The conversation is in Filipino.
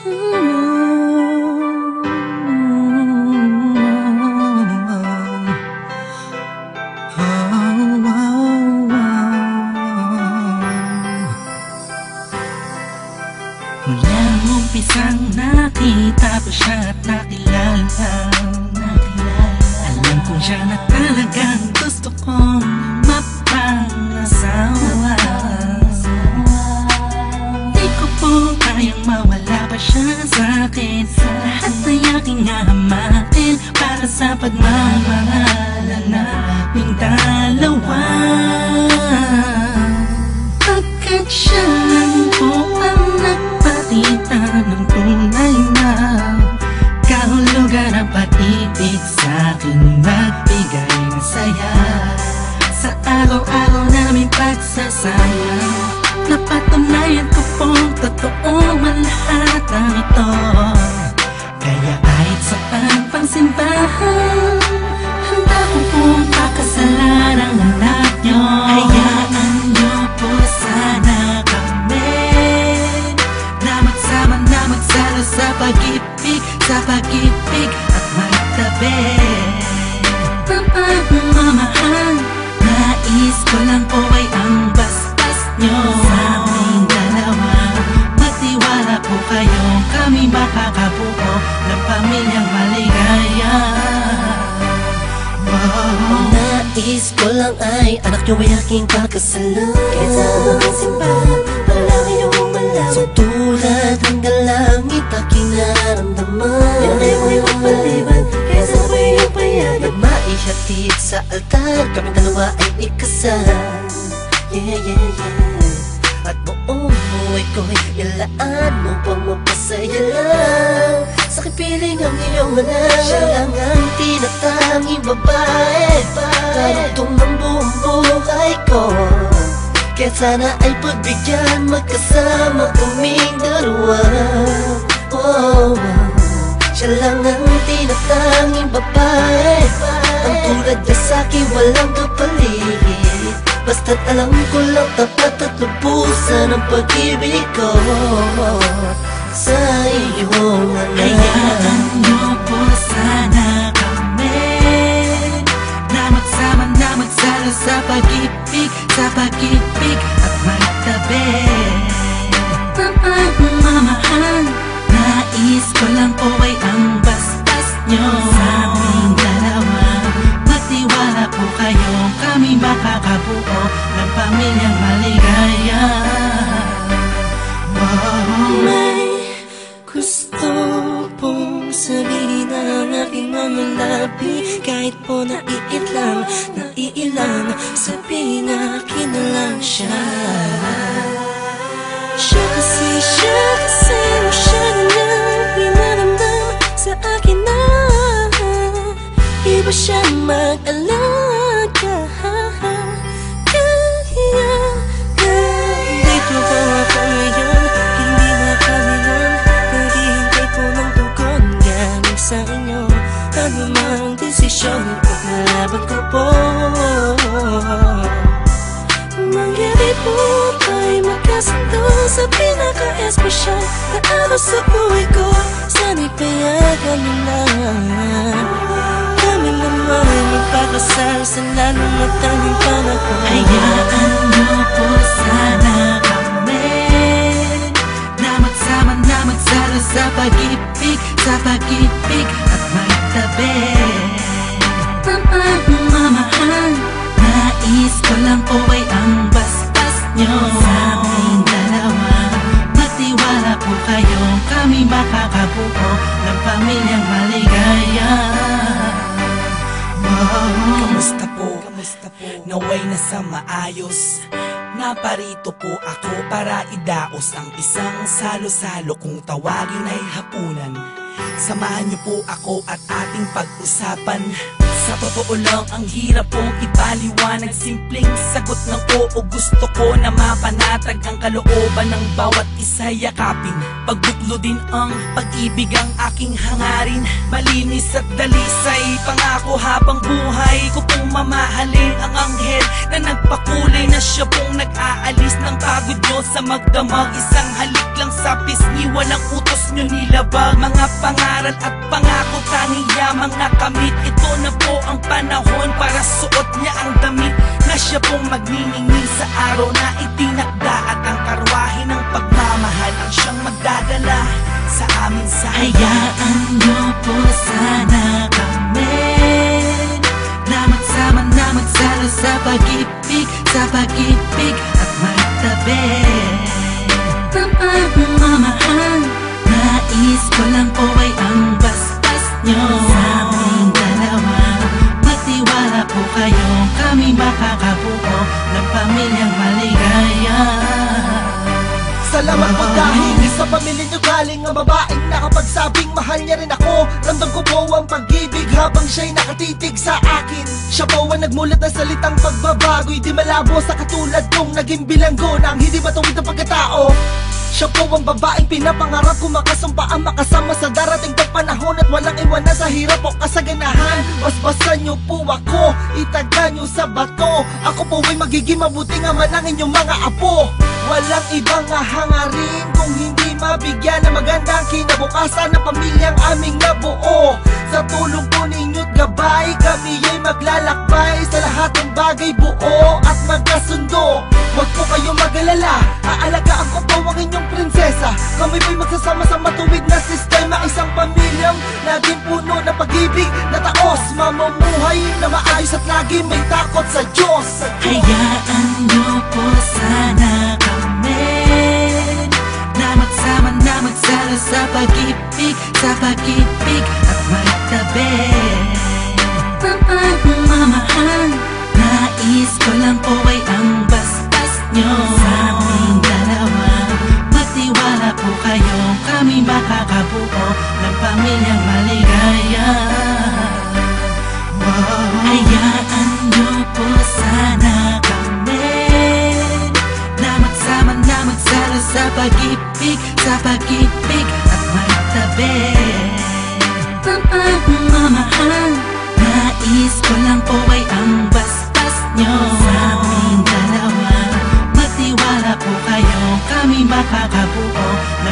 Mula umpisang nakita ko siya at nakilala, alam ko siya na talagang gusto kong mapangasawa. Di ko po kayang mawala pa siya sa'kin. Lahat ay aking hahamakin para sa pagmamahalan naming dalawa. Pagkat siya lang po ang nagpakita ng tunay na kahulugan ng pag-ibig sa'kin, nagbigay ng saya sa araw-araw naming pagsasama. Napatunayan ko pong totoo man lahat ng ito. Kaya kahit saan pang simbahan, handa ko pong pakasalan ang anak nyo. Hayaan nyo po sana kami na magsama na magsalo sa pag-ibig at magtabi ng pagmamahal. Nais ko lang po ay ang basbas nyo sa aming dalawa. Magtiwala po kayo, kami makakabuo ng pamilyang maligaya. Nais ko lang ay anak nyo ay aking pakasalan. Kahit saan ang simbahan, walang iyong malaman. Sa tulad hanggang langit aking nararamdaman. Yan ay mo iyong paliban, kaya saan ko iyong payagan. Maihatid sa altar, kami dalawa ay ikasal. Yeah, yeah, yeah. At buong buhay ko'y ilaan mo pang mapasaya lang. Sa kipiling ang iyong anak, siya lang ang tinatanging babae, karugtong ng buong buhay ko. Kaya sana ay pagbigyan, magkasama kaming dalawa. Oh, siya lang ang tinatanging babae, ang tulad niya sa'kin walang kapalit. Basta't alam ko lang tapat at lubusan ang pag-ibig ko sa iyong anak. Hayaan nyo po sana kami na magsama na magsalo sa pag-ibig at magtabi ng pagmamahal. Nais ko lang po ay ang basbas nyo sa aming dalawa. Magtiwala po kayo, kami makakabuo ng pamilyang maligaya. May gusto pong sabihin ng aking mga labi, kahit po naiilang, sabihin akin na lang siya. Siya kasi masyado niyang pinaramdam sa akin na iba siya mag-alaga. Dito po ako ngayon, hindi makalingan. Naghihintay po ng tugon galing sa inyo. Ano mang desisyon, paglalaban ko po. Mangyari po ay magkasundo sa pinaka-espesyal na araw sa buhay ko. Sana'y payagan mo na kami naman ay magpakasal sa lalong matanging panahon. Hayaan nyo po sana kami na magsama na magsalo sa pag-ibig at magtabi ng pagmamahal. Nais ko lang po ay ang basbas nyo sa aming dalawa. Magtiwala po kayo, kami makakabuo ng pamilyang maligaya. Kamusta po? Naway nasa maayos. Naparito po ako para idaos ang isang salo-salo kung tawagin ay hapunan. Samahan niyo po ako at ating pag-usapan. Sa totoo lang ang hirap pong ipaliwanag. Simpleng sagot ng oo, gusto ko na mapanatag ang kalooban ng bawat isa yakapin. Pagbuklo din ang pag-ibig ang aking hangarin. Malinis at dalisay, pangako habang buhay ko pong mamahalin ang anghel na nagpakulay na siya pong nag-aalis ng pagod nyo sa magdamag. Isang halik lang sa sa pisngi, walang utos nyo nilabag. Mga pangaral at pangako, tanging yamang nakamit. Ito na po ang panahon para suot niya ang damit na siya pong magniningning sa araw na itinakda. At ang karwahe ng pagmamahal ang siyang magdadala sa amin sa hayaan nyo po sana kami na magsama na magsalo sa pag-ibig, sa pag-ibig at magtabi ng pagmamahal. Nais ko lang po ay ang basbas nyo sa aming dalawa. Magtiwala po kayo, kami makakabuo ng pamilyang maligaya. Salamat po dahil sa pamilya nyo galing ang babaeng nakapagsabing mahal niya rin ako. Ramdam ko po ang pag-ibig habang siya'y nakatitig sa akin. Siya po ang nagmulat ng salitang pagbabago'y di malabo sa katulad kong naging bilanggo ng hindi matuwid ang pagkatao. Siya po ang babaeng pinapangarap ko, makasumpa ang makasama sa darating na panahon at walang iwanan sa hirap o kasaganahan. Basbasan niyo po ako, itaga niyo sa bato. Ako po ay magiging mabuting ama ng inyong mga apo. Walang ibang hangarin kung hindi mabigyan ng magandang kinabukasan ng pamilyang aming nabuo. Sa tulong po ninyo't gabay, kami ay maglalakbay sa lahat ng bagay, buo at magkasundo. Huwag po kayong mag-alala, aalagaan ko po ang inyong prinsesa. Kami po'y magsasama sa matuwid na sistema, isang pamilyang laging puno ng pag-ibig na taos, mamumuhay na maayos at lagi may takot sa Diyos. Hayaan nyo po sana kami na magsama na magsalo sa pag-ibig, sa pag-ibig at magtabi ng pagmamahal. Nais ko lang po ay ang basbas nyo sa aming dalawa. Magtiwala po kayo, kami makakabuo ng pamilyang maligaya. Hayaan nyo po sana kami na magsama na magsalo sa pag-ibig, sa pag-ibig at magtabi ng pagmamahal. Nais ko lang po ay ang basbas nyo sa aming dalawa. Magtiwala po kayo, kami makakabuo ng